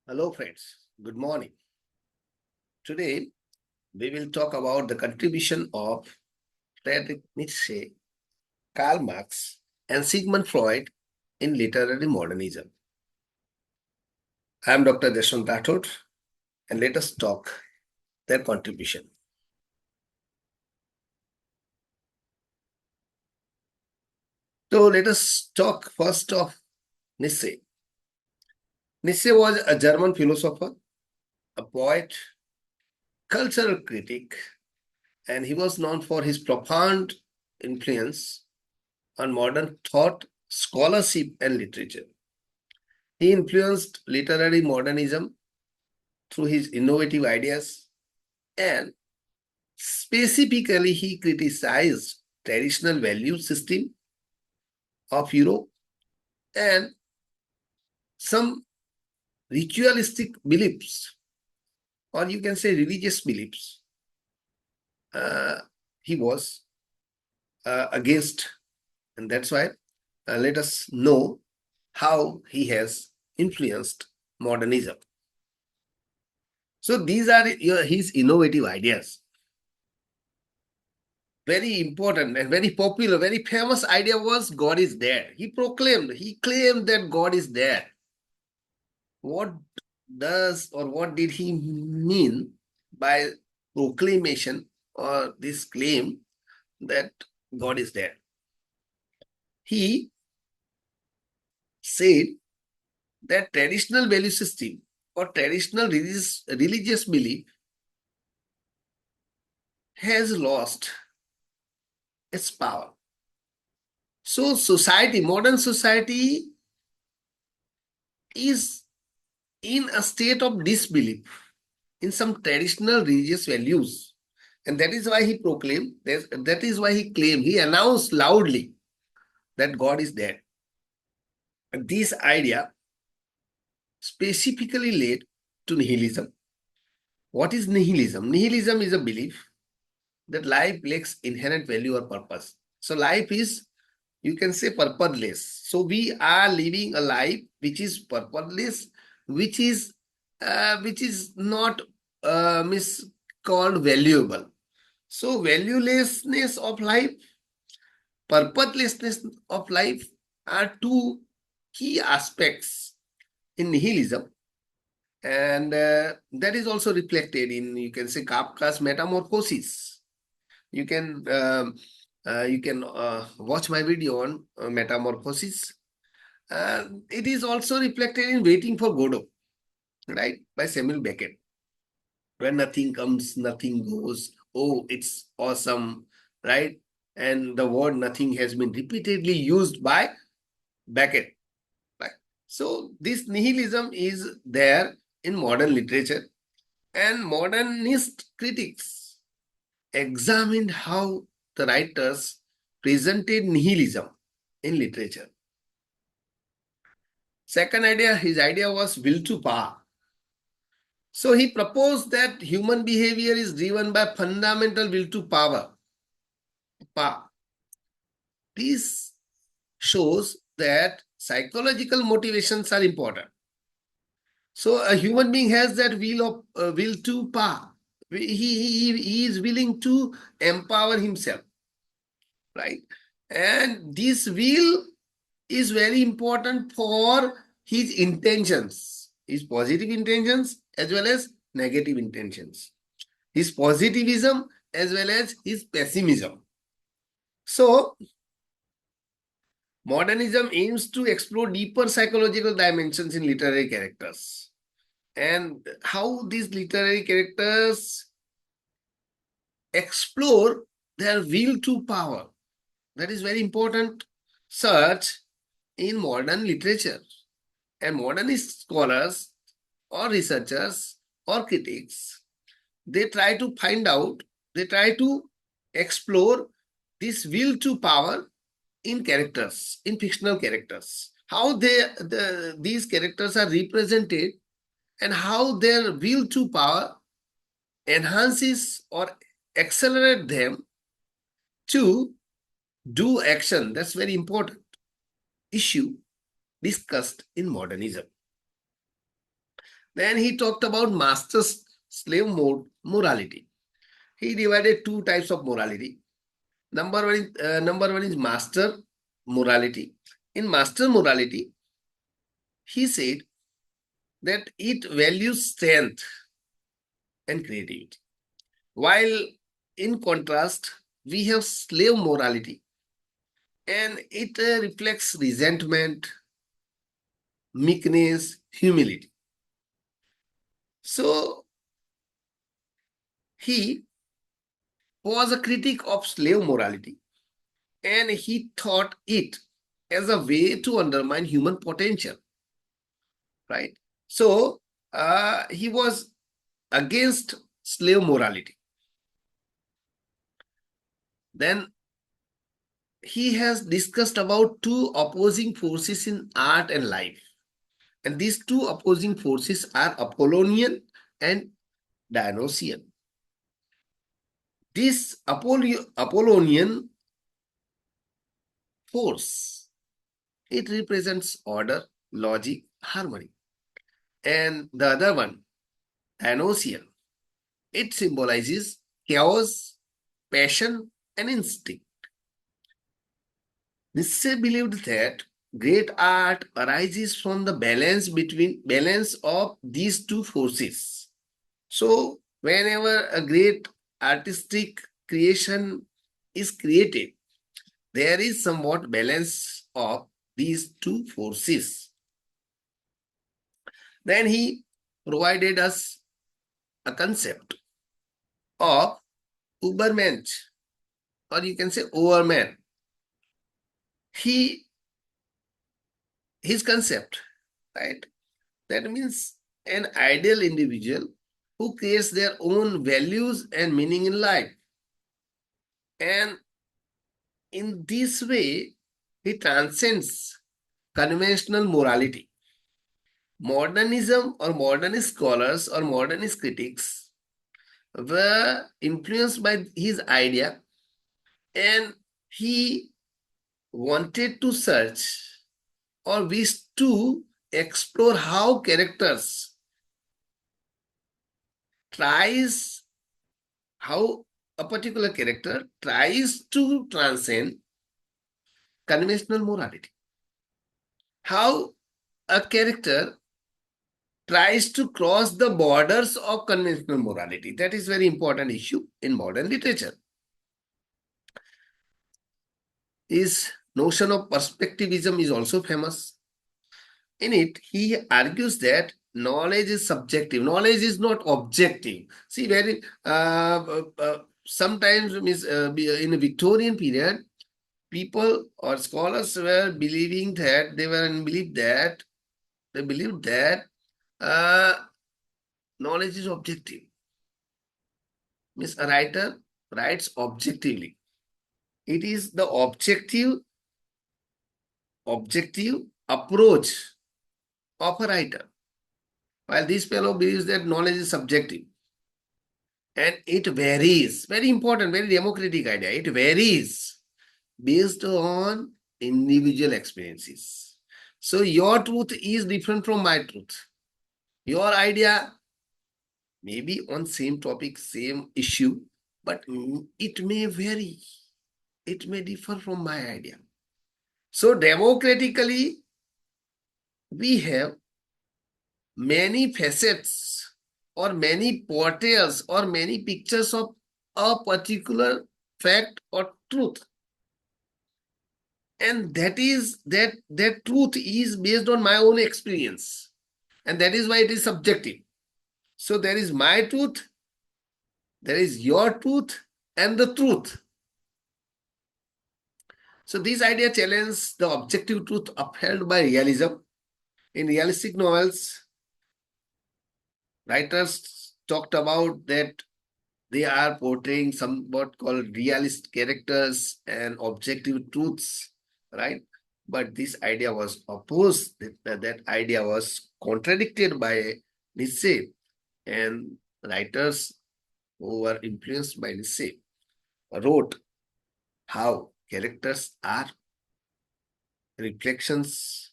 Hello, friends. Good morning. Today, we will talk about the contribution of Friedrich Nietzsche, Karl Marx, and Sigmund Freud in literary modernism. I am Dr. Deshwant Rathod, and let us talk their contribution. So, let us talk first of Nietzsche. Nietzsche was a German philosopher, a poet, cultural critic, and he was known for his profound influence on modern thought, scholarship, and literature. He influenced literary modernism through his innovative ideas, and specifically he criticized traditional value system of Europe and some ritualistic beliefs, or you can say religious beliefs. uh, he was against, and that's why let us know how he has influenced modernism. So these are his innovative ideas. Very important and very popular, very famous idea was God is there. He claimed that God is there. What does or what did he mean by proclamation or this claim that God is there? He said that traditional value system or traditional religious belief has lost its power. So society, modern society is in a state of disbelief in some traditional religious values. And that is why he proclaimed, that is why he claimed, he announced loudly that God is there. And this idea specifically led to nihilism. What is nihilism? Nihilism is a belief that life lacks inherent value or purpose. So life is, you can say, purposeless. So we are living a life which is purposeless, which is not called valuable. So valuelessness of life, purposelessness of life are two key aspects in nihilism, and that is also reflected in, you can say, Kafka's Metamorphosis. You can watch my video on Metamorphosis. It is also reflected in Waiting for Godot, right, by Samuel Beckett. When nothing comes, nothing goes. Oh, it's awesome, right? And the word nothing has been repeatedly used by Beckett, right? So this nihilism is there in modern literature, and modernist critics examined how the writers presented nihilism in literature. Second idea, his idea was will to power. So he proposed that human behavior is driven by fundamental will to power. This shows that psychological motivations are important. So a human being has that will to power. He is willing to empower himself, right? And this will is very important for his intentions, his positive intentions as well as negative intentions, his positivism as well as his pessimism. So modernism aims to explore deeper psychological dimensions in literary characters and how these literary characters explore their will to power. That is very important search in modern literature. And modernist scholars or researchers or critics, they try to find out, they try to explore this will to power in characters, in fictional characters, how these characters are represented and how their will to power enhances or accelerate them to do action. That's very important issue discussed in modernism. Then he talked about master slave morality. He divided two types of morality. Number one is master morality. In master morality, he said that it values strength and creativity. While in contrast, we have slave morality, and it reflects resentment, meekness, humility. So he was a critic of slave morality, and he thought it as a way to undermine human potential, right? So he was against slave morality. Then he has discussed about two opposing forces in art and life. And these two opposing forces are Apollonian and Dionysian. This Apollonian force, it represents order, logic, harmony. And the other one, Dionysian, it symbolizes chaos, passion, and instinct. Nietzsche believed that great art arises from the balance of these two forces. So whenever a great artistic creation is created, there is somewhat balance of these two forces. Then he provided us a concept of Ubermensch, or you can say Overman. He his concept, right? That means an ideal individual who creates their own values and meaning in life. And in this way, he transcends conventional morality. Modernism or modernist scholars or modernist critics were influenced by his idea, and he wanted to search or wished to explore how characters tries how a particular character tries to transcend conventional morality. How a character tries to cross the borders of conventional morality. That is very important issue in modern literature. His notion of perspectivism is also famous. In it, he argues that knowledge is subjective. Knowledge is not objective. See, very sometimes in a Victorian period, people or scholars were believing that they believed that uh, knowledge is objective. Means a writer writes objectively. It is the objective approach of a writer. While this fellow believes that knowledge is subjective. And it varies. Very important, very democratic idea. It varies based on individual experiences. So your truth is different from my truth. Your idea may be on same topic, same issue, but it may vary. It may differ from my idea. So democratically, we have many facets or many portrayals or many pictures of a particular fact or truth. And that truth is based on my own experience. And that is why it is subjective. So there is my truth, there is your truth, and the truth. So this idea challenges the objective truth upheld by realism. In realistic novels, writers talked about that they are portraying somewhat called realist characters and objective truths, right? But this idea was opposed, that idea was contradicted by Nietzsche, and writers who were influenced by Nietzsche wrote how characters are reflections,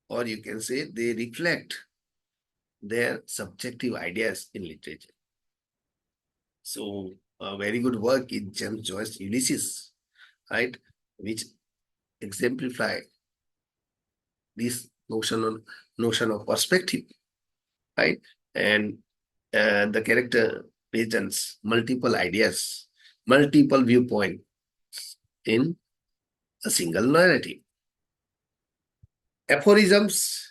or you can say they reflect their subjective ideas in literature. So, a very good work in James Joyce Ulysses, right, which exemplify this notion of perspective, right, and the character presents multiple ideas, multiple viewpoint in a single narrative. Aphorisms.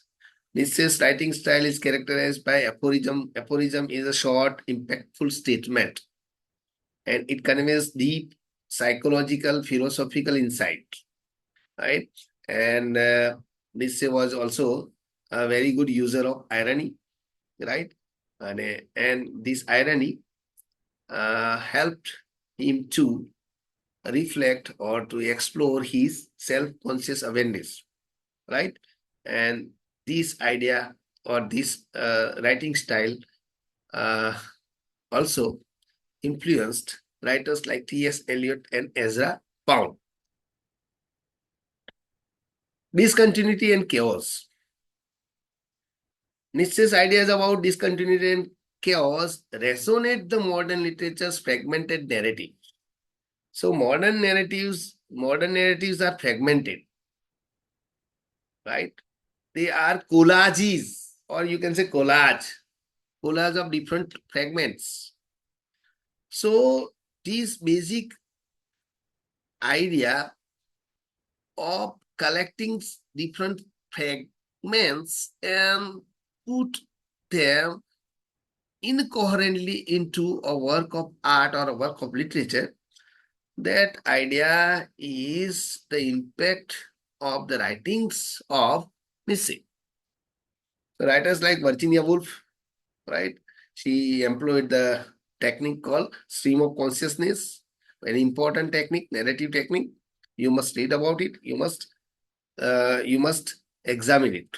Nietzsche's writing style is characterized by aphorism. Aphorism is a short, impactful statement, and it conveys deep psychological, philosophical insight, right? And Nietzsche was also a very good user of irony, right? And this irony helped him to reflect or to explore his self-conscious awareness, right? And this idea or this writing style uh, also influenced writers like T.S. Eliot and Ezra Pound. Discontinuity and chaos. Nietzsche's ideas about discontinuity and chaos resonate the modern literature's fragmented narrative. So modern narratives are fragmented, right? They are collages, or you can say collage of different fragments. So this basic idea of collecting different fragments and put them incoherently into a work of art or a work of literature, that idea is the impact of the writings of Nietzsche. So writers like Virginia Woolf, right? She employed the technique called stream of consciousness, very important technique, narrative technique. You must read about it. You must examine it.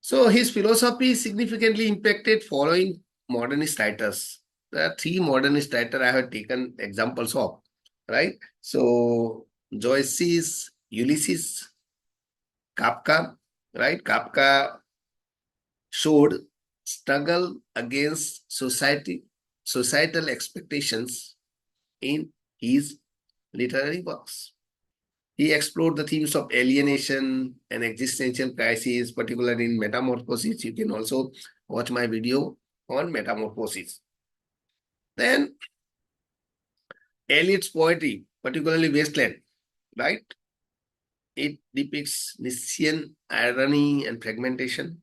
So his philosophy significantly impacted following modernist writers. There are three modernist writers I have taken examples of, right? So Joyce's Ulysses, Kafka, right? Kafka showed struggle against societal expectations in his literary works. He explored the themes of alienation and existential crisis, particularly in Metamorphosis. You can also watch my video on Metamorphosis. Then Eliot's poetry, particularly Wasteland, right? It depicts Nietzschean irony and fragmentation.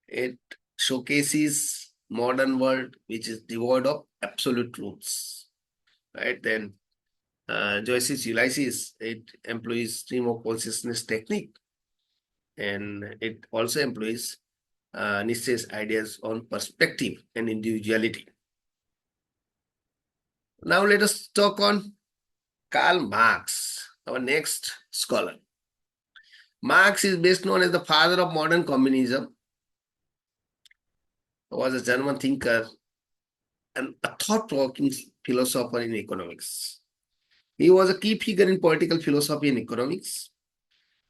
It showcases modern world which is devoid of absolute truths, right? Then Joyce's Ulysses, it employs stream of consciousness technique, and it also employs Nietzsche's ideas on perspective and individuality. Now let us talk on Karl Marx, our next scholar. Marx is best known as the father of modern communism. He was a German thinker and a thought-provoking philosopher in economics. He was a key figure in political philosophy and economics,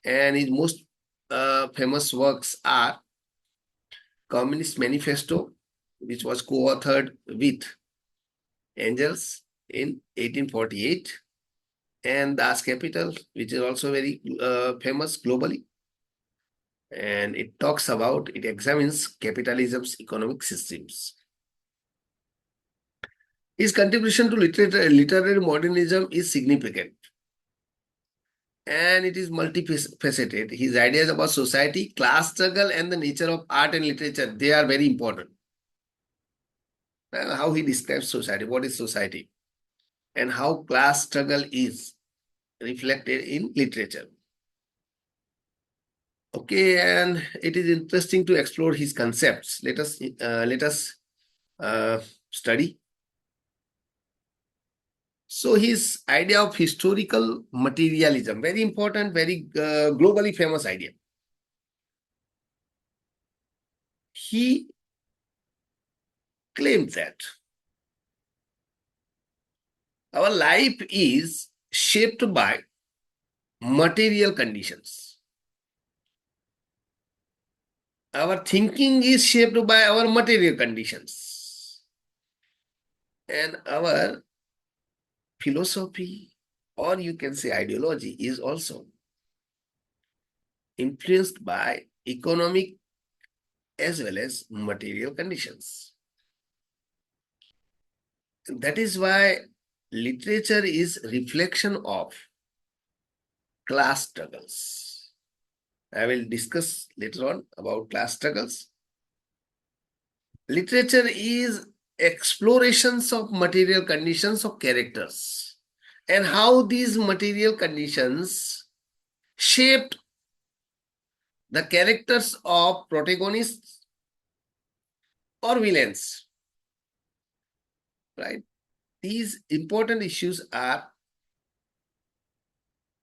and his most famous works are Communist Manifesto, which was co-authored with Engels in 1848, and Das Kapital, which is also very famous globally. And it examines capitalism's economic systems. His contribution to literary modernism is significant, and it is multifaceted. His ideas about society, class struggle, and the nature of art and literature, they are very important. How he describes society, what is society, and how class struggle is reflected in literature. Okay, and it is interesting to explore his concepts. Let us study. So his idea of historical materialism, very important, very globally famous idea. He claimed that our life is shaped by material conditions. our thinking is shaped by our material conditions, and our philosophy, or you can say ideology, is also influenced by economic as well as material conditions. That is why literature is reflection of class struggles. I will discuss later on about class struggles. Literature is explorations of material conditions of characters and how these material conditions shaped the characters of protagonists or villains. Right? These important issues are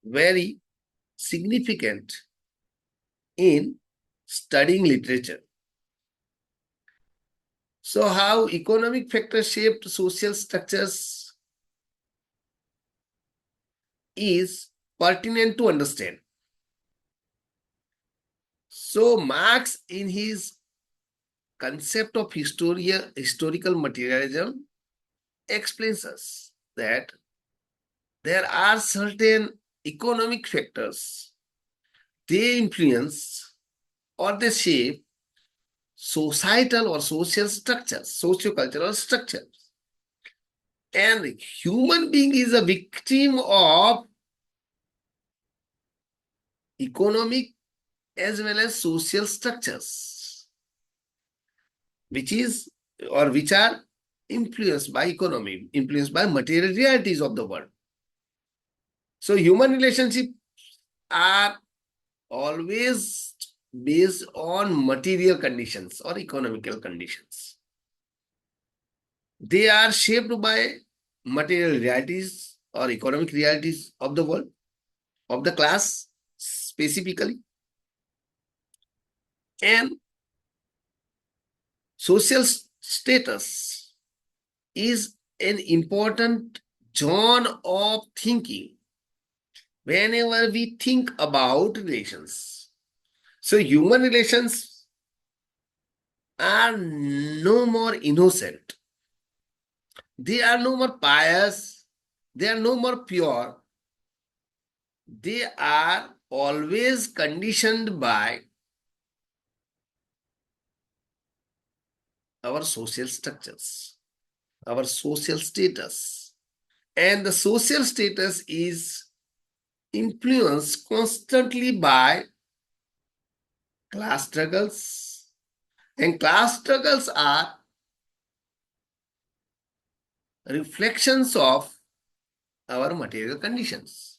very significant in studying literature. So, how economic factors shaped social structures is pertinent to understand. So, Marx, in his concept of historical materialism, explains us that there are certain economic factors, they influence or they shape societal or social structures, socio-cultural structures. And human being is a victim of economic as well as social structures, which is or which are influenced by economy, influenced by material realities of the world. So human relationships are always based on material conditions or economical conditions. They are shaped by material realities or economic realities of the world, of the class specifically, and social status is an important zone of thinking whenever we think about relations. So human relations are no more innocent. They are no more pious. They are no more pure. They are always conditioned by our social structures, our social status. And the social status is influenced constantly by class struggles. And class struggles are reflections of our material conditions.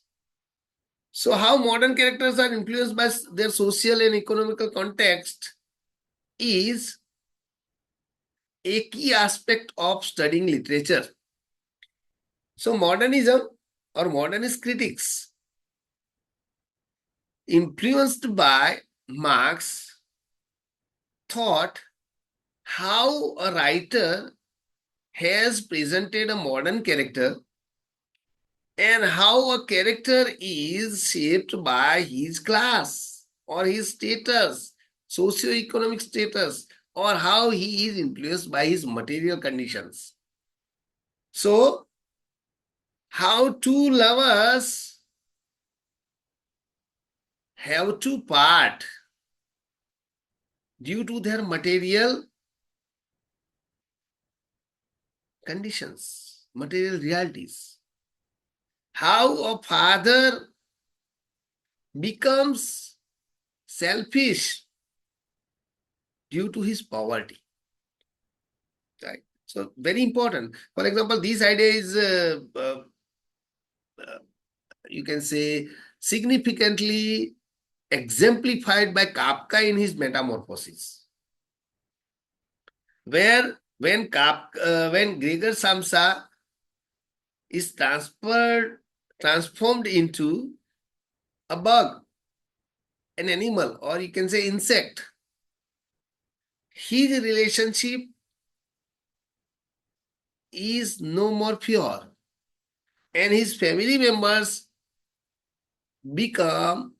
So, how modern characters are influenced by their social and economical context is a key aspect of studying literature. So, modernism or modernist critics, influenced by Marx, thought how a writer has presented a modern character and how a character is shaped by his class or his status, socio-economic status, or how he is influenced by his material conditions. So, how two lovers have to part due to their material conditions, material realities. How a father becomes selfish due to his poverty. Right? So, very important. For example, this idea is, you can say, significantly exemplified by Kafka in his Metamorphosis, where when Gregor Samsa is transformed into a bug, an animal, or you can say insect, his relationship is no more pure, and his family members become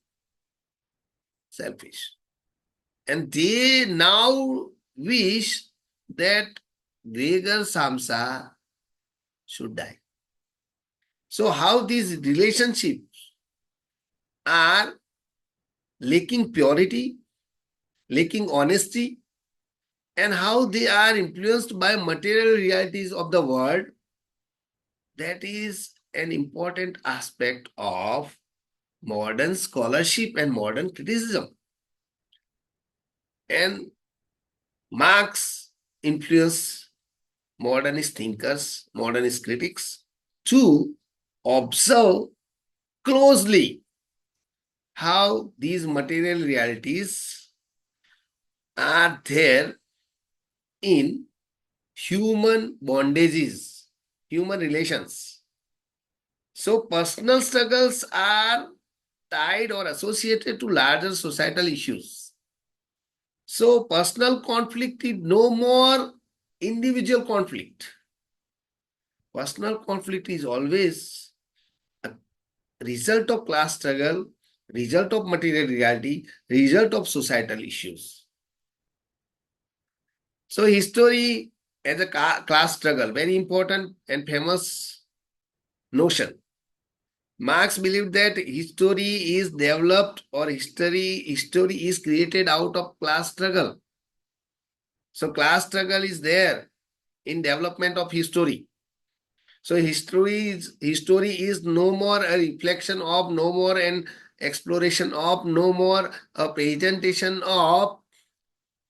selfish. And they now wish that Gregor Samsa should die. So how these relationships are lacking purity, lacking honesty, and how they are influenced by material realities of the world, that is an important aspect of modern scholarship and modern criticism. And Marx influenced modernist thinkers, modernist critics to observe closely how these material realities are there in human bondages, human relations. So personal struggles are tied or associated to larger societal issues. So personal conflict is no more individual conflict. Personal conflict is always a result of class struggle, result of material reality, result of societal issues. So history as a class struggle, very important and famous notion. Marx believed that history is developed or history is created out of class struggle. So class struggle is there in development of history. So history is no more a reflection of, no more an exploration of, no more a presentation of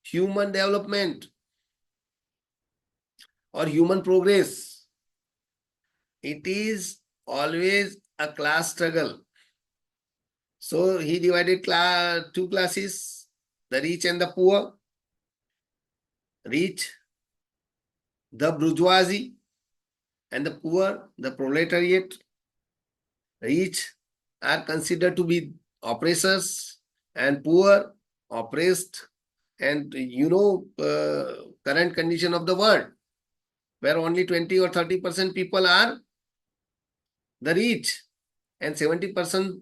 human development or human progress. It is always a class struggle. So he divided two classes, the rich and the poor. Rich, the bourgeoisie, and the poor, the proletariat. Rich are considered to be oppressors, and poor, oppressed. And current condition of the world, where only 20 or 30% people are the rich, and 70%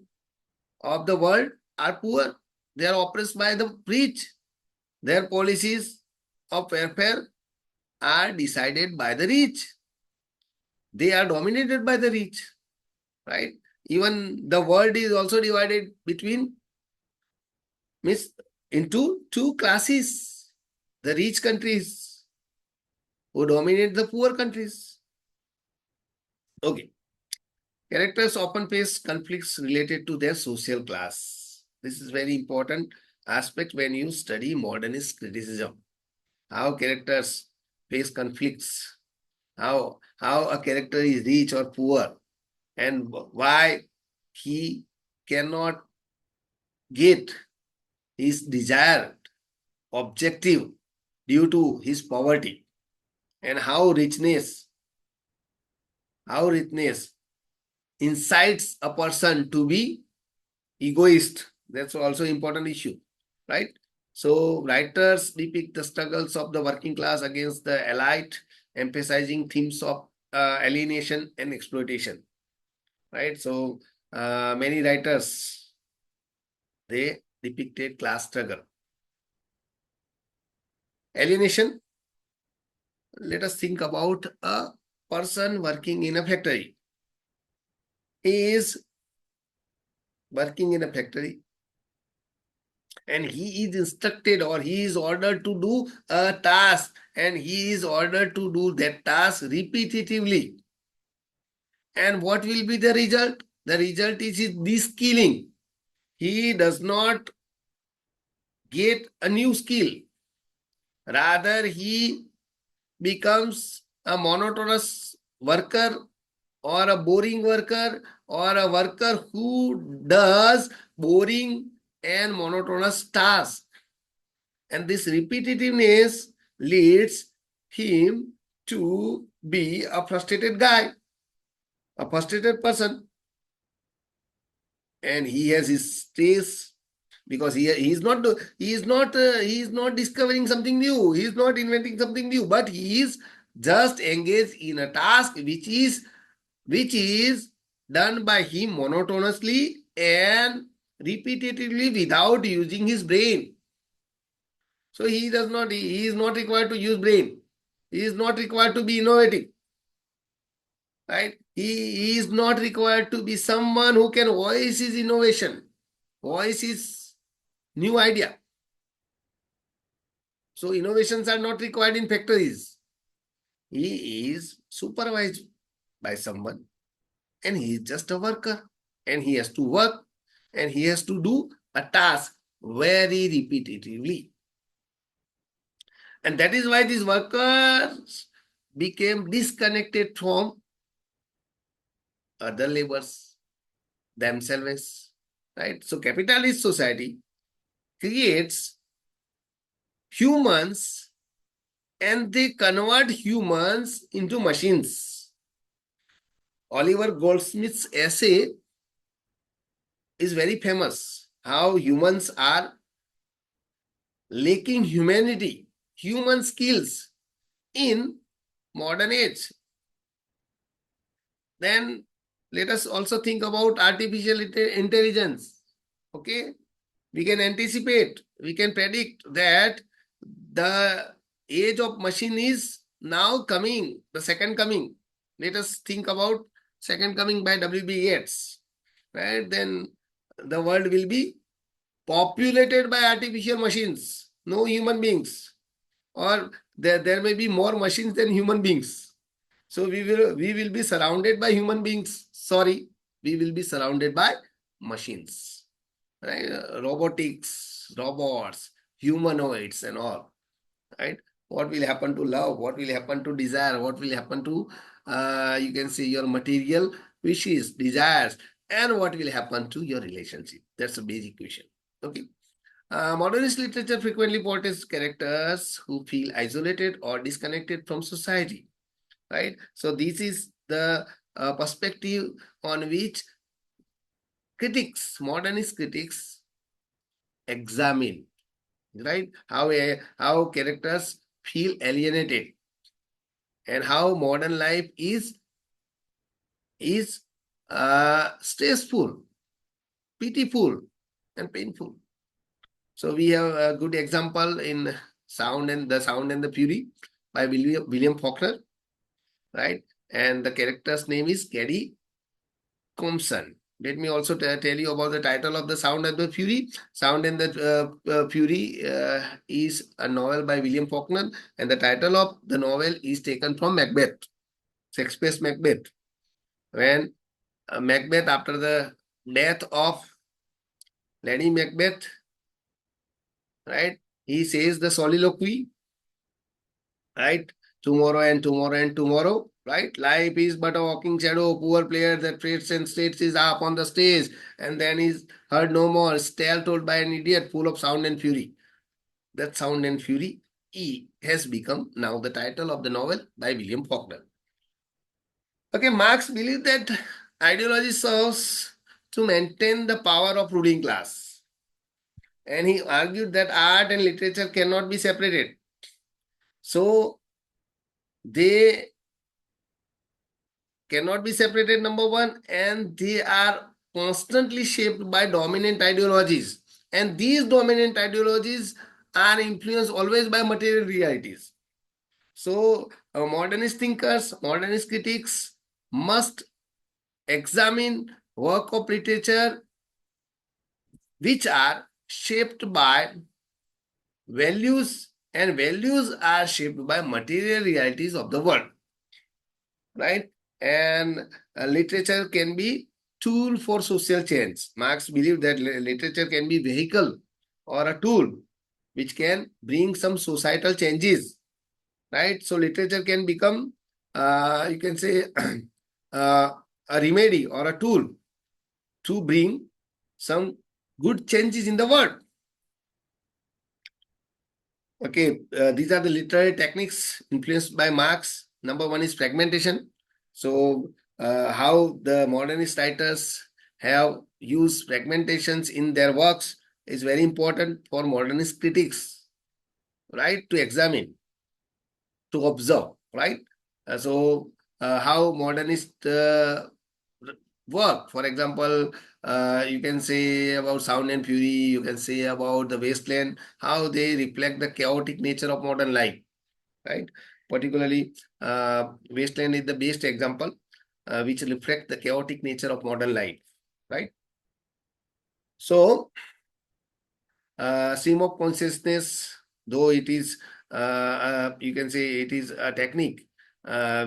of the world are poor. They are oppressed by the rich. Their policies of welfare are decided by the rich. They are dominated by the rich, right? Even the world is also divided between means into two classes. The rich countries who dominate the poor countries. Okay. Characters often face conflicts related to their social class. This is very important aspect when you study modernist criticism. How characters face conflicts, how a character is rich or poor, and why he cannot get his desired objective due to his poverty, and how richness incites a person to be egoist. That's also important issue, right? So writers depict the struggles of the working class against the elite, emphasizing themes of alienation and exploitation, right? So many writers, they depicted class struggle. Alienation, let us think about a person working in a factory. He is working in a factory and he is instructed or he is ordered to do a task, and he is ordered to do that task repetitively. And what will be the result? The result is his de-skilling. He does not get a new skill. Rather, he becomes a monotonous worker, or a boring worker, or a worker who does boring and monotonous tasks. And this repetitiveness leads him to be a frustrated guy, a frustrated person. And he has his stress because he is not discovering something new. He is not inventing something new, but he is just engaged in a task which is done by him monotonously and repetitively without using his brain. So he is not required to use brain. He is not required to be innovative. Right? He is not required to be someone who can voice his innovation, voice his new idea. So innovations are not required in factories. He is supervised by someone and he is just a worker and he has to work and he has to do a task very repetitively. And that is why these workers became disconnected from other labors themselves. Right? So capitalist society creates humans and they convert humans into machines. Oliver Goldsmith's essay is very famous. How humans are lacking humanity, human skills in modern age. Then let us also think about artificial intelligence. Okay, we can anticipate, we can predict that the age of machine is now coming, the second coming. Let us think about second coming by W.B. Yeats. Right? Then the world will be populated by artificial machines, no human beings, or there may be more machines than human beings. So we will be surrounded by human beings. Sorry, we will be surrounded by machines. Right? Robotics, robots, humanoids, and all. Right? What will happen to love? What will happen to desire? What will happen to you can say your material wishes, desires, and what will happen to your relationship? That's a basic question. Okay. Modernist literature frequently portrays characters who feel isolated or disconnected from society. Right. So this is the perspective on which critics, modernist critics, examine. Right. How characters feel alienated and how modern life is stressful, pitiful, and painful. So we have a good example in Sound and the Fury by William Faulkner, right? And the character's name is Gary Compson. Let me also tell you about the title of the Sound and the Fury. Sound and the Fury is a novel by William Faulkner, and the title of the novel is taken from Macbeth, Shakespeare's Macbeth. When Macbeth, after the death of Lady Macbeth, right, he says the soliloquy, right? Tomorrow and tomorrow and tomorrow, right? Life is but a walking shadow, poor player that frets and states is up on the stage, and then is heard no more, tale told by an idiot full of sound and fury. That Sound and Fury has become now the title of the novel by William Faulkner. Okay, Marx believed that ideology serves to maintain the power of ruling class. And he argued that art and literature cannot be separated. So they cannot be separated, number one, and they are constantly shaped by dominant ideologies. And these dominant ideologies are influenced always by material realities. So, modernist thinkers, modernist critics must examine work of literature which are shaped by values, and values are shaped by material realities of the world, right? And literature can be tool for social change. Marx believed that literature can be vehicle or a tool which can bring some societal changes, right? So literature can become, you can say, a remedy or a tool to bring some good changes in the world. Okay, these are the literary techniques influenced by Marx. Number one is fragmentation. So, how the modernist writers have used fragmentations in their works is very important for modernist critics, right? To examine, to observe, right? So, how modernist work. For example, you can say about Sound and Fury, you can say about the Wasteland, how they reflect the chaotic nature of modern life, right? Particularly, Wasteland is the best example, which reflect the chaotic nature of modern life, right? So, stream of consciousness, though it is, you can say it is a technique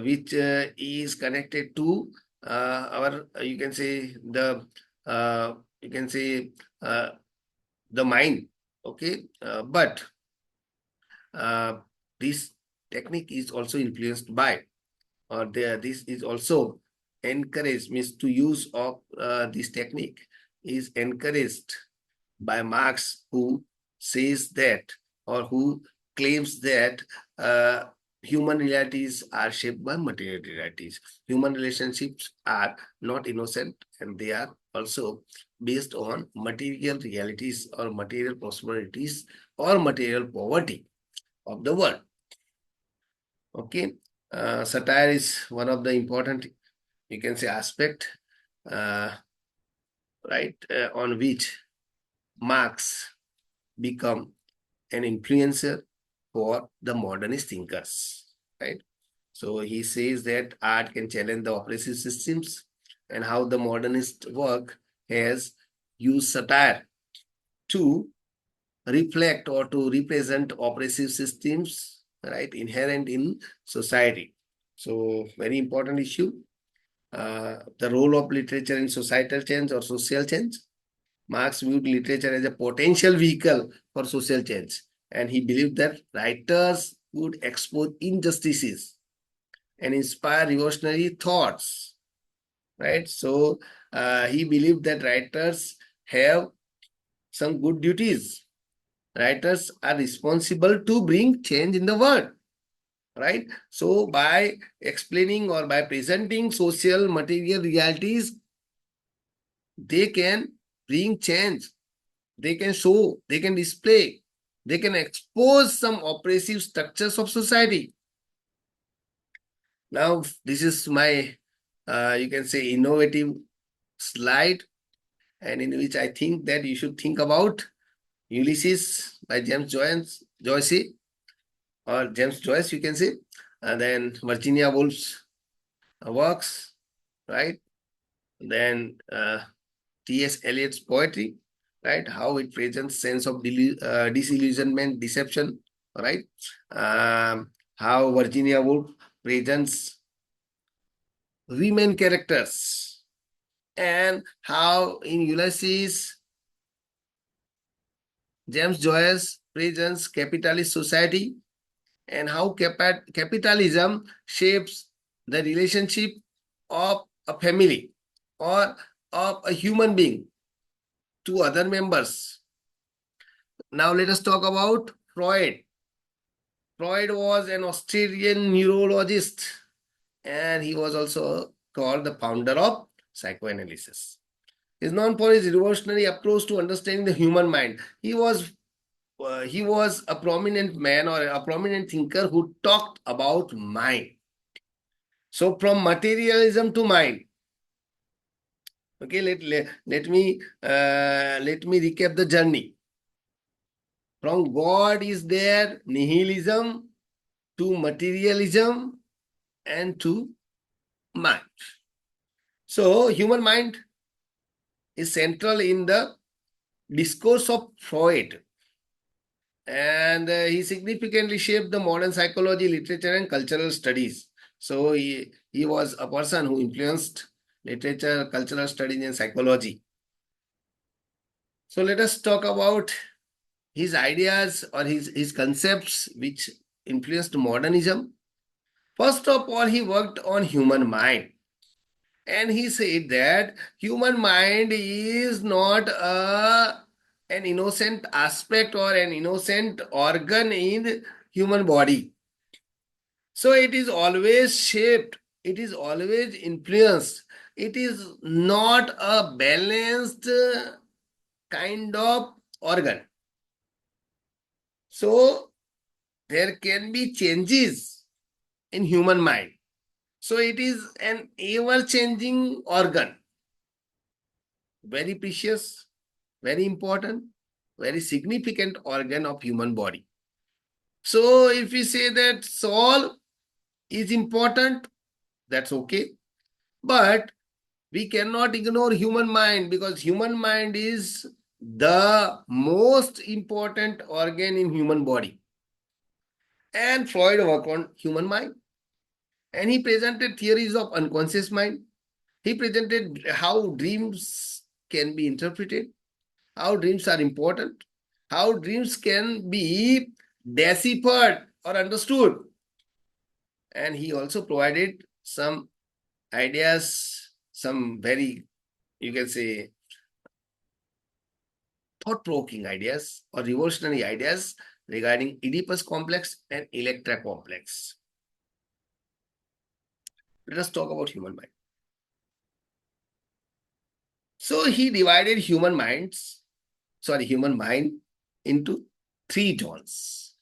which is connected to our, you can say you can say uh, the mind, okay? But uh, this technique is also influenced by, or there, this is also encouraged, means to use of this technique is encouraged by Marx, who says that, or who claims that human realities are shaped by material realities. Human relationships are not innocent, and they are also based on material realities or material possibilities or material poverty of the world. Okay, satire is one of the important, you can say, aspect, uh, right, on which Marx become an influencer for the modernist thinkers, right? So he says that art can challenge the oppressive systems, and how the modernist work has used satire to reflect or to represent oppressive systems, right, inherent in society. So very important issue. The role of literature in societal change or social change. Marx viewed literature as a potential vehicle for social change, and he believed that writers would expose injustices and inspire revolutionary thoughts. Right? So he believed that writers have some good duties. Writers are responsible to bring change in the world. Right? So by explaining or by presenting social material realities, they can bring change. They can show, they can display, they can expose some oppressive structures of society. Now, this is my, you can say, innovative slide, and in which I think that you should think about Ulysses by Joyce, or James Joyce, you can say, and then Virginia Woolf's works, right? Then T.S. Eliot's poetry, right? How it presents sense of disillusionment, deception, right? How Virginia Woolf presents women characters, and how in Ulysses, James Joyce presents capitalist society, and how capitalism shapes the relationship of a family or of a human being to other members. Now let us talk about Freud. Freud was an Austrian neurologist, and he was also called the founder of psychoanalysis. He is known for his revolutionary approach to understanding the human mind. He was a prominent man or a prominent thinker who talked about mind. So from materialism to mind. Okay, let me recap the journey. From God is there nihilism to materialism and to mind. So human mind is central in the discourse of Freud, and he significantly shaped the modern psychology, literature, and cultural studies. So he was a person who influenced literature, cultural studies, and psychology. So let us talk about his ideas or his concepts which influenced modernism. First of all, he worked on human mind. And he said that human mind is not an innocent aspect or an innocent organ in human body. So it is always shaped, it is always influenced. It is not a balanced kind of organ. So there can be changes in human mind. So it is an ever changing organ. very precious, very important, very significant organ of human body. So if we say that soul is important, that's okay. But we cannot ignore human mind, because human mind is the most important organ in human body. And Freud worked on human mind. And he presented theories of unconscious mind. He presented how dreams can be interpreted, how dreams are important, how dreams can be deciphered or understood. And he also provided some ideas, some very, you can say, thought-provoking ideas or revolutionary ideas regarding Oedipus complex and Electra complex. Let us talk about human mind. So he divided human mind into three tones: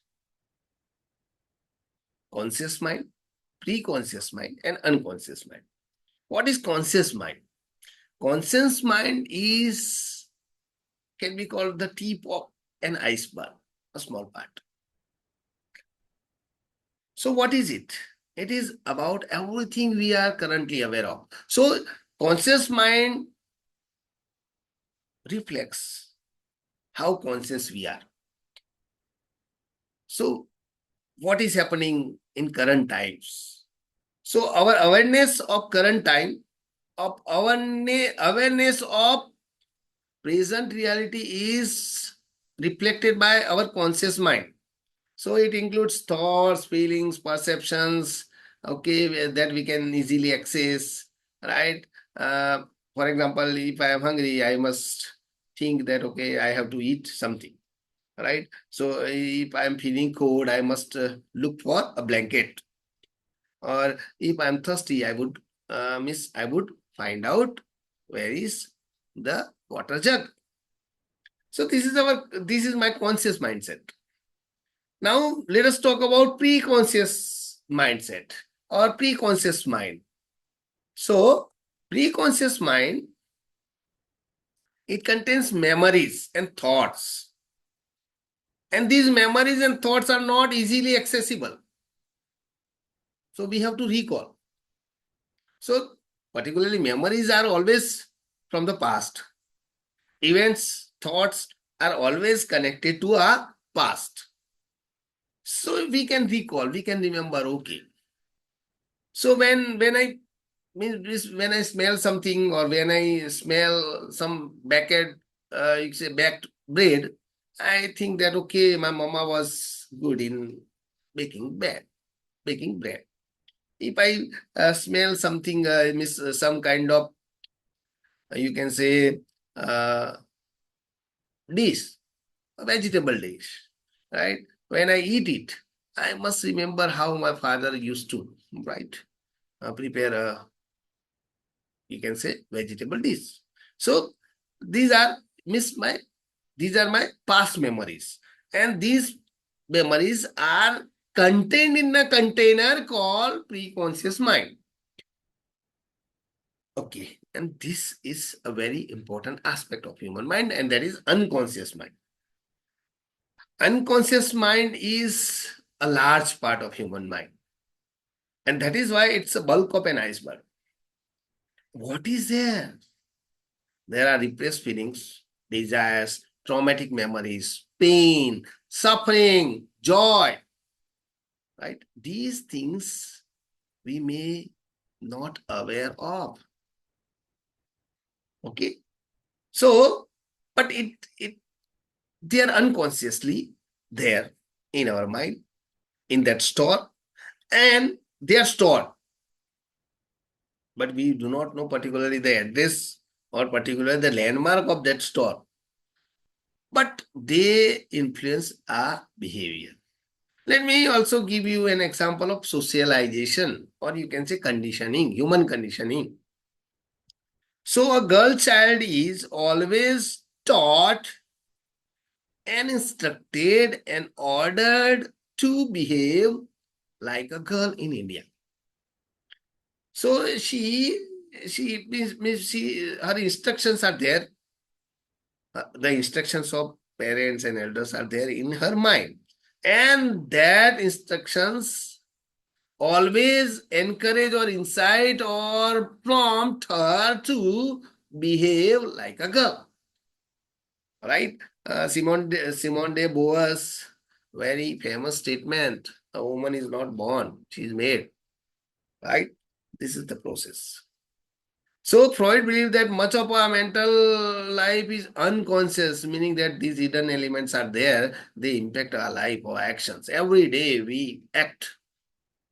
conscious mind, pre-conscious mind, and unconscious mind. What is conscious mind? Conscious mind can be called the tip of an iceberg, a small part. So what is it? It is about everything we are currently aware of. So conscious mind reflects how conscious we are. So what is happening in current times? So our awareness of current time, of awareness of present reality is reflected by our conscious mind. So it includes thoughts, feelings, perceptions, okay, that we can easily access, right? Uh, for example, if I am hungry, I must think that, okay, I have to eat something, right? So if I am feeling cold, I must look for a blanket. Or if I am thirsty, I would find out where is the water jug. So this is my conscious mindset. Now let us talk about pre-conscious mindset or pre-conscious mind. So pre-conscious mind, it contains memories and thoughts. And these memories and thoughts are not easily accessible. So we have to recall. So particularly memories are always from the past. Events, thoughts are always connected to our past. So we can recall, we can remember, okay. So when I smell something, or when I smell some baked bread, I think that, okay, my mama was good in baking bread. If I smell something, some kind of, you can say, uh, dish, a vegetable dish, right? When I eat it, I must remember how my father used to, right, prepare a, you can say, vegetable dish. So these are miss my these are my past memories, and these memories are contained in a container called pre-conscious mind. Okay, and this is a very important aspect of human mind, and that is unconscious mind. Unconscious mind is a large part of human mind, and that is why it's a bulk of an iceberg. What is there? There are repressed feelings, desires, traumatic memories, pain, suffering, joy, right? These things we may not aware of. Okay. So, but it they are unconsciously there in our mind, in that store, and they are stored. But we do not know particularly the address or particularly the landmark of that store. But they influence our behavior. Let me also give you an example of socialization, or you can say conditioning, human conditioning. So a girl child is always taught and instructed and ordered to behave like a girl in India. So she she means she her instructions are there. The instructions of parents and elders are there in her mind, and that instructions always encourage or incite or prompt her to behave like a girl, right? Simone de Beauvoir's very famous statement: "A woman is not born; she is made." Right? This is the process. So Freud believed that much of our mental life is unconscious, meaning that these hidden elements are there. They impact our life or actions. Every day we act.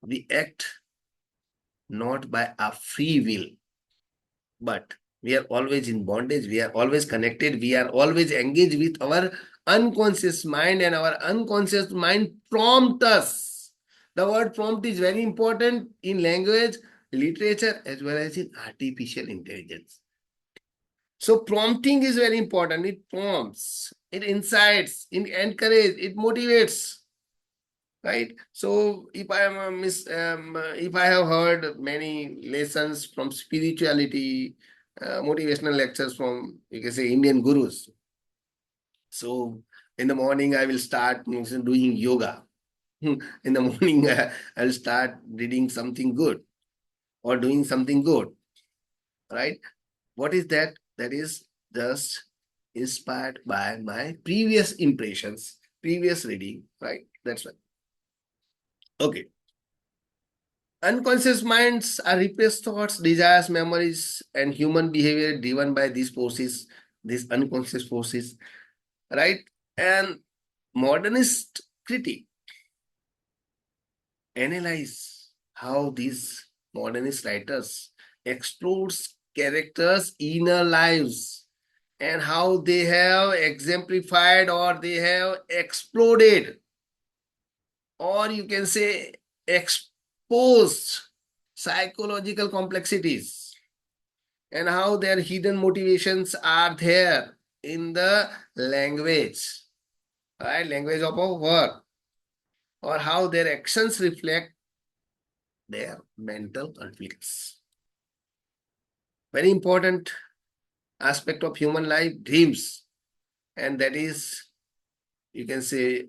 We act not by our free will, but we are always in bondage. We are always connected. We are always engaged with our unconscious mind, and our unconscious mind prompt us. The word prompt is very important in language, literature, as well as in artificial intelligence. So prompting is very important. It prompts, it incites, it encourages, it motivates. Right. So if I am a if I have heard many lessons from spirituality, motivational lectures from, you can say, Indian gurus. So in the morning I will start doing yoga. In the morning I will start reading something good or doing something good. Right. What is that? That is just inspired by my previous impressions, previous reading, right? That's right. Okay. Unconscious minds are repressed thoughts, desires, memories, and human behavior driven by these forces, these unconscious forces, right? And modernist critique analyze how these modernist writers explores characters' inner lives and how they have exemplified or they have exploded, or you can say exposed psychological complexities, and how their hidden motivations are there in the language, right? Language of our work, or how their actions reflect their mental conflicts. Very important aspect of human life, dreams, and that is, you can say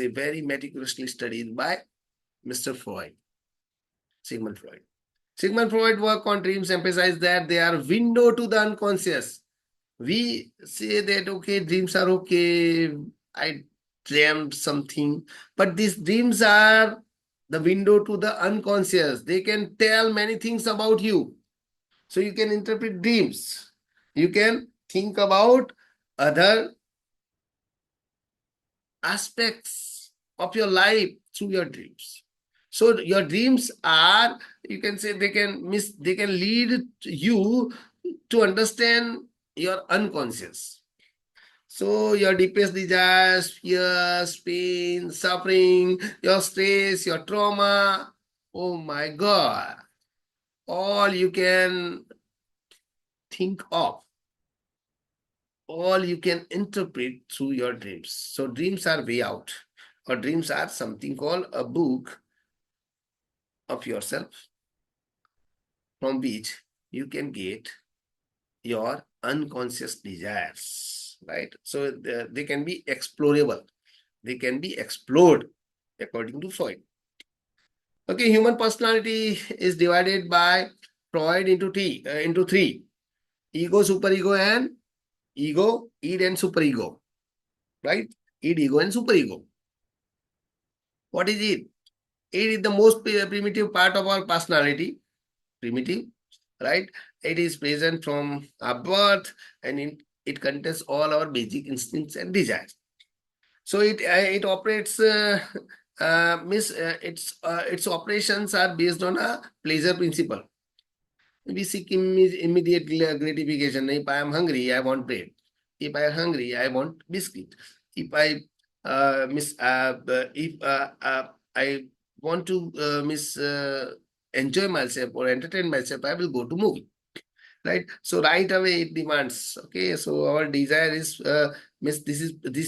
very meticulously studied by Mr. Freud, Sigmund Freud. Sigmund Freud work on dreams emphasize that they are window to the unconscious. We say that okay, dreams are okay. I dreamed something, but these dreams are the window to the unconscious. They can tell many things about you. So you can interpret dreams. You can think about other aspects of your life through your dreams. So your dreams are, you can say, they can lead you to understand your unconscious. So your deepest desires, fears, pain, suffering, your stress, your trauma, oh my God, all you can think of, all you can interpret through your dreams. So dreams are way out, or dreams are something called a book of yourself from which you can get your unconscious desires, right? So they can be explorable, they can be explored according to Freud. Okay, human personality is divided by Freud into three: ego, superego, and ego, id, and superego. Right? Id, ego, and superego. What is it? It is the most primitive part of our personality. Primitive, right? It is present from our birth, and it contains all our basic instincts and desires. So it operates. Its operations are based on a pleasure principle. We seek immediate gratification. If I am hungry, I want bread. If I am hungry, I want biscuit. If I miss, if I want to enjoy myself or entertain myself, I will go to movie. Right. So right away it demands. Okay. So our desire is this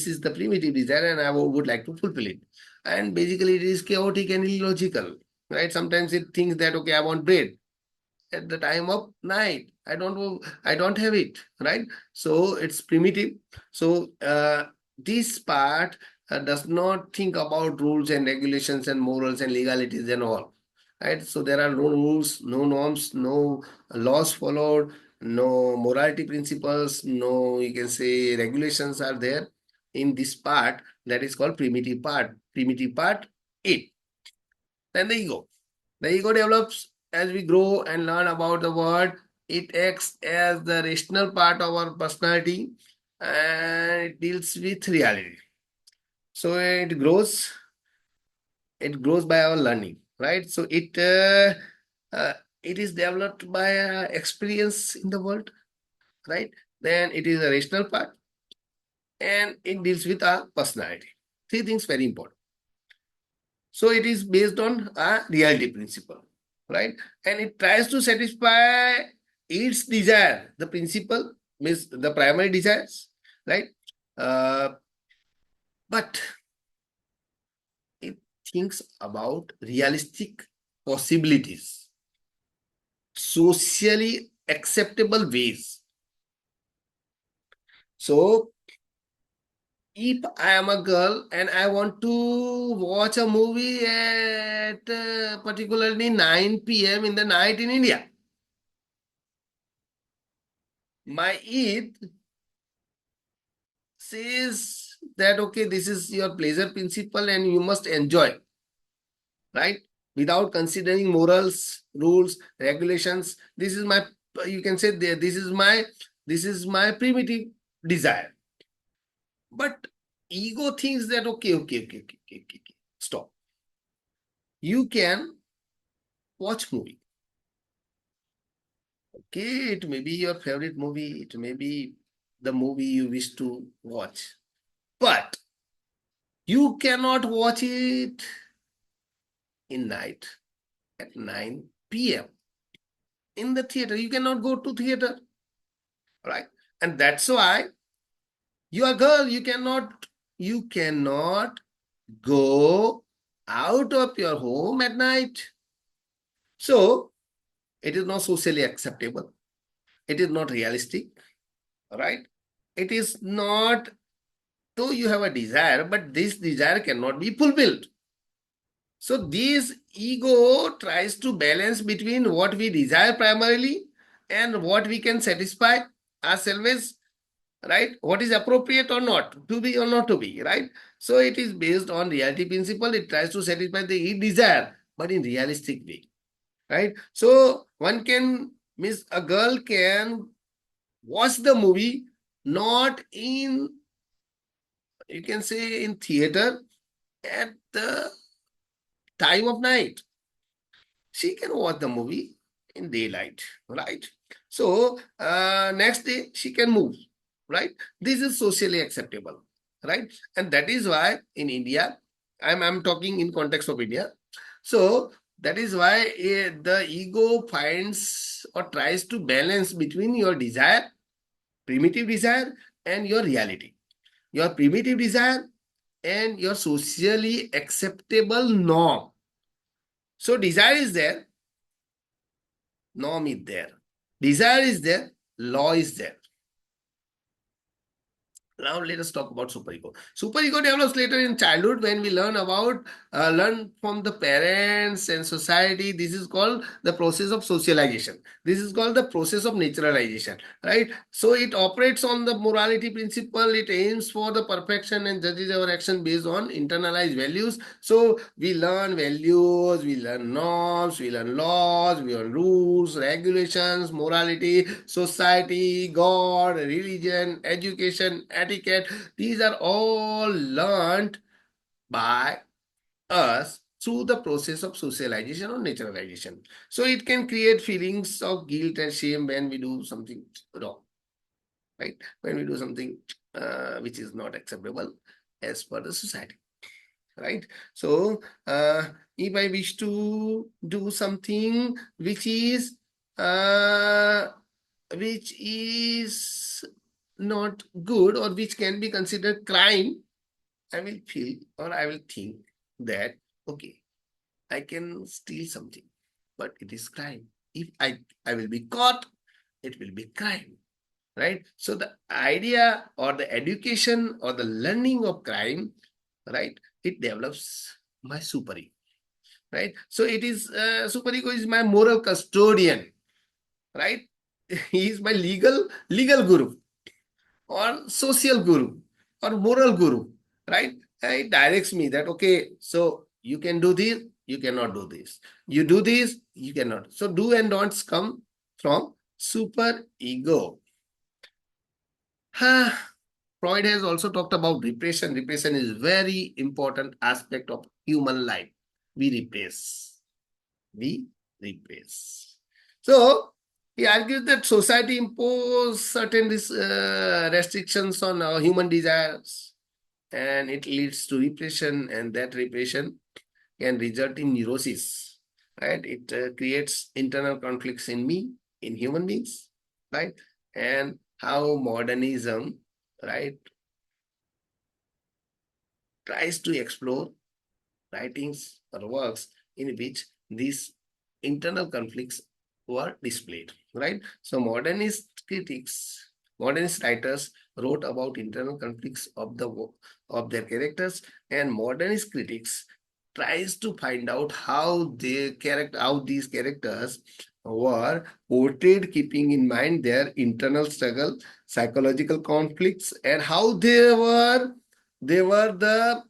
is the primitive desire, and I would like to fulfill it. And basically, it is chaotic and illogical. Right. Sometimes it thinks that okay, I want bread. at the time of night. I don't have it, right? So it's primitive. So this part does not think about rules and regulations and morals and legalities and all, right? So there are no rules, no norms, no laws followed, no morality principles, no, you can say, regulations are there in this part that is called primitive part. Primitive part, it. Then the ego. The ego develops as we grow and learn about the world. It acts as the rational part of our personality and it deals with reality. So it grows by our learning, right? So it is developed by experience in the world, right? Then it is a rational part and it deals with our personality. Three things very important. So it is based on a reality principle, right? And it tries to satisfy its desire. The principle means the primary desires, right? Uh, but it thinks about realistic possibilities, socially acceptable ways. So if I am a girl and I want to watch a movie at particularly 9 p.m. in the night in India, my it says that okay, this is your pleasure principle and you must enjoy, right? Without considering morals, rules, regulations. This is my, you can say this is my primitive desire. But ego thinks that okay, stop. You can watch movie. Okay, it may be your favorite movie, it may be the movie you wish to watch, but you cannot watch it in night at 9 p.m. in the theater. You cannot go to theater, right? And that's why you are girl, you cannot go out of your home at night. So it is not socially acceptable. It is not realistic, right? It is not, though you have a desire, but this desire cannot be fulfilled. So this ego tries to balance between what we desire primarily and what we can satisfy ourselves, right? What is appropriate or not, to be or not to be, right? So it is based on reality principle. It tries to satisfy the desire, but in realistic way, right? So one can miss a girl can watch the movie not in, you can say, in theater at the time of night. She can watch the movie in daylight, right? So next day she can move, right? This is socially acceptable, right? And that is why in India, I'm talking in context of India. So that is why the ego finds or tries to balance between your desire, primitive desire, and your reality. Your primitive desire and your socially acceptable norm. So desire is there, norm is there. Desire is there, law is there. Now let us talk about superego. Superego develops later in childhood when we learn from the parents and society. This is called the process of socialization. This is called the process of naturalization, right? So it operates on the morality principle. It aims for the perfection and judges our action based on internalized values. So we learn values, we learn norms, we learn laws, we learn rules, regulations, morality, society, God, religion, education, etiquette. These are all learned by us through the process of socialization or naturalization. So it can create feelings of guilt and shame when we do something wrong, right? When we do something which is not acceptable as per the society, right? So if I wish to do something uh, which is not good or which can be considered crime, I will feel or I will think that okay, I can steal something, but it is crime. If I will be caught, it will be crime, right? So the idea or the education or the learning of crime, right, it develops my superego, right? So it is superego is my moral custodian, right? He is my legal guru or social guru or moral guru, right? It directs me that, okay, so you can do this, you cannot do this. You do this, you cannot. So do and don'ts come from super ego. Freud has also talked about repression. Repression is very important aspect of human life. We repress. We repress. So he argues that society imposes certain restrictions on our human desires, and it leads to repression, and that repression can result in neurosis. Right? It creates internal conflicts in me, in human beings, right? And how modernism, right, tries to explore writings or works in which these internal conflicts were displayed, right? So modernist writers wrote about internal conflicts of of their characters, and modernist critics tries to find out how these characters were portrayed, keeping in mind their internal struggle, psychological conflicts, and how they were the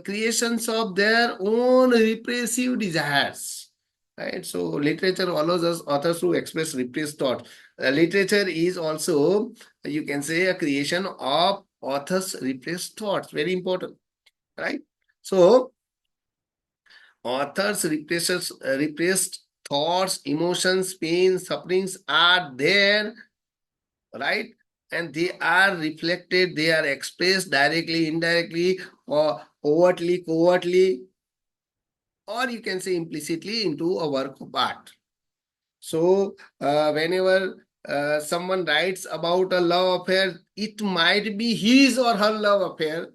creations of their own repressive desires. Right? So literature allows us authors to express repressed thought. Literature is also, you can say, a creation of authors' repressed thoughts. Very important, right? So authors' repressed thoughts, emotions, pain, sufferings are there, right? And they are reflected, they are expressed directly, indirectly, or overtly, covertly, or you can say implicitly into a work of art. So, whenever someone writes about a love affair, it might be his or her love affair,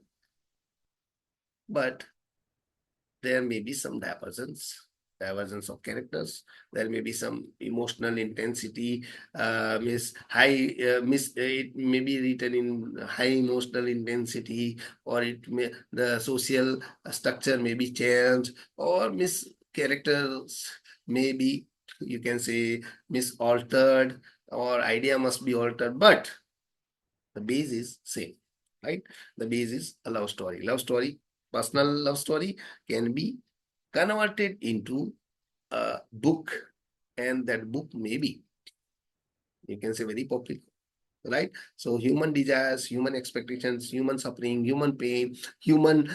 but there may be some divergence of characters. There may be some emotional intensity, it may be written in high emotional intensity, or the social structure may be changed, or miss characters may be, you can say, misaltered, or idea must be altered, but the base is same, right? The base is a love story. Love story, personal love story can be converted into a book, and that book may be, you can say, very popular, right? So human desires, human expectations, human suffering, human pain, human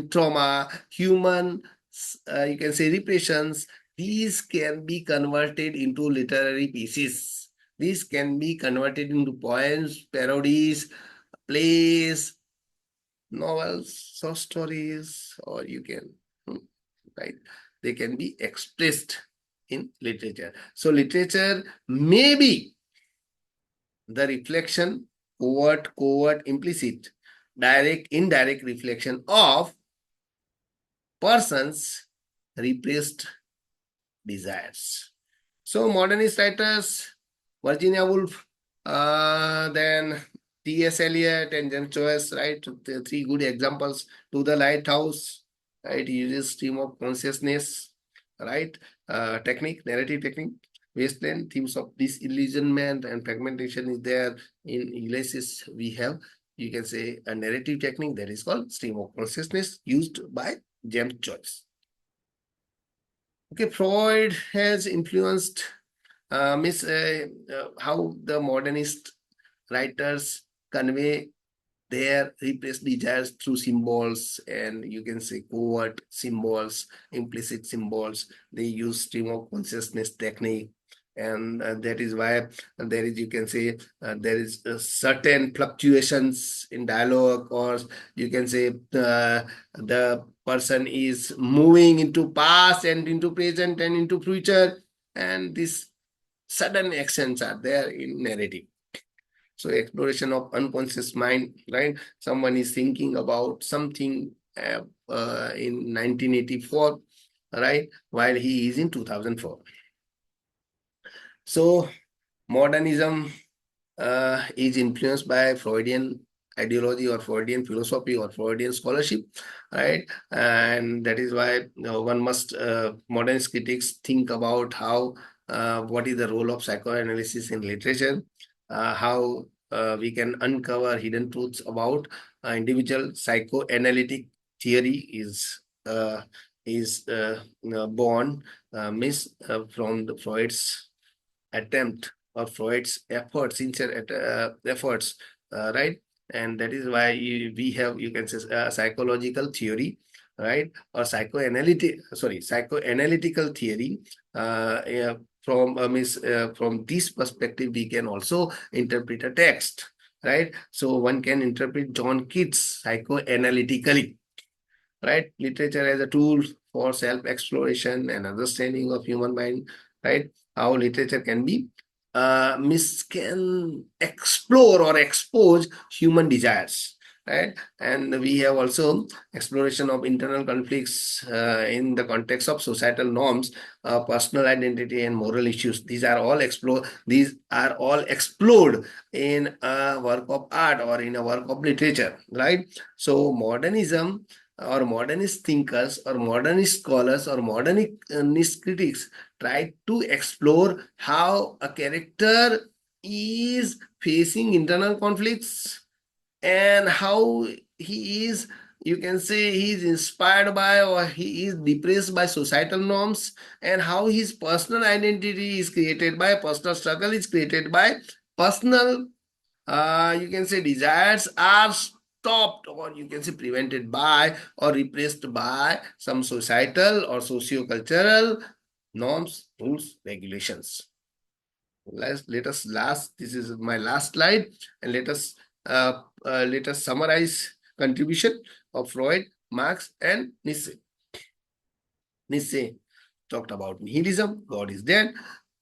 trauma, human, you can say, repressions, these can be converted into literary pieces. These can be converted into poems, parodies, plays, novels, short stories, or you can, right? They can be expressed in literature. So literature may be the reflection, covert, implicit, direct, indirect reflection of persons' repressed desires. So modernist writers, Virginia Woolf, then T.S. Eliot and James Joyce, right? The three good examples. To the Lighthouse, right? Uses stream of consciousness, right? Technique, narrative technique. Wasteland, themes of disillusionment and fragmentation is there. In Ulysses, we have, you can say, a narrative technique that is called stream of consciousness, used by James Joyce. Okay, Freud has influenced how the modernist writers convey their repressed desires through symbols, and you can say covert symbols, implicit symbols. They use stream of consciousness technique, and that is why there is, you can say, there is certain fluctuations in dialogue, or you can say the person is moving into past and into present and into future, and these sudden actions are there in narrative. So exploration of unconscious mind, right? Someone is thinking about something in 1984, right? While he is in 2004. So modernism is influenced by Freudian ideology or Freudian philosophy or Freudian scholarship, right? And that is why one must, modernist critics think about how, what is the role of psychoanalysis in literature, how we can uncover hidden truths about individual. Psychoanalytic theory is born, from the Freud's attempt or Freud's efforts, sincere efforts, right? And that is why we have, you can say, psychological theory, right? Or psychoanalytical theory. Yeah, from this perspective, we can also interpret a text, right? So one can interpret John Keats psychoanalytically, right? Literature as a tool for self-exploration and understanding of human mind, right? How literature can be, can explore or expose human desires, right? And we have also exploration of internal conflicts in the context of societal norms, personal identity and moral issues. These are all explored in a work of art or in a work of literature, right? So modernism or modernist thinkers or modernist scholars or modernist critics try to explore how a character is facing internal conflicts and how he is, you can say, he is inspired by or he is depressed by societal norms, and how his personal identity is created by, personal struggle is created by, personal, you can say, desires are stopped or you can say prevented by or replaced by some societal or socio-cultural norms, rules, regulations. Let us last. This is my last slide, and let us summarize contribution of Freud, Marx, and Nietzsche. Nietzsche talked about nihilism, God is dead.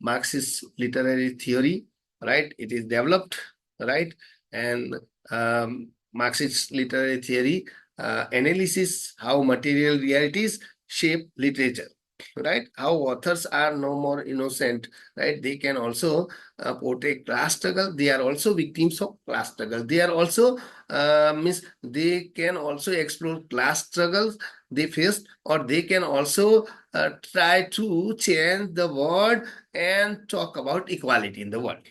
Marxist literary theory, right? It is developed, right? And Marxist literary theory analysis how material realities shape literature, right? How authors are no more innocent, right? They can also portray class struggle. They are also victims of class struggle. They are also, they can also explore class struggles they faced, or they can also try to change the world and talk about equality in the world.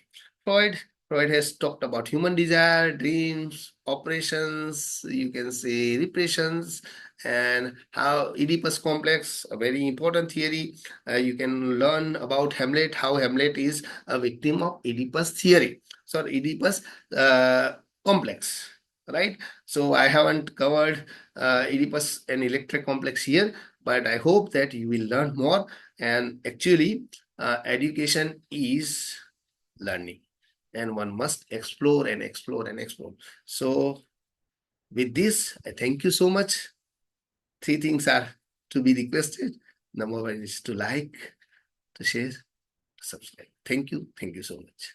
Freud Freud has talked about human desire, dreams, operations, you can say repressions, and how Oedipus complex, a very important theory. You can learn about Hamlet, how Hamlet is a victim of Oedipus theory. So Oedipus complex, right? So I haven't covered Oedipus and Electra complex here, but I hope that you will learn more. And actually, education is learning, and one must explore and explore and explore. So with this, I thank you so much. Three things are to be requested. Number one is to like, to share, to subscribe. Thank you. Thank you so much.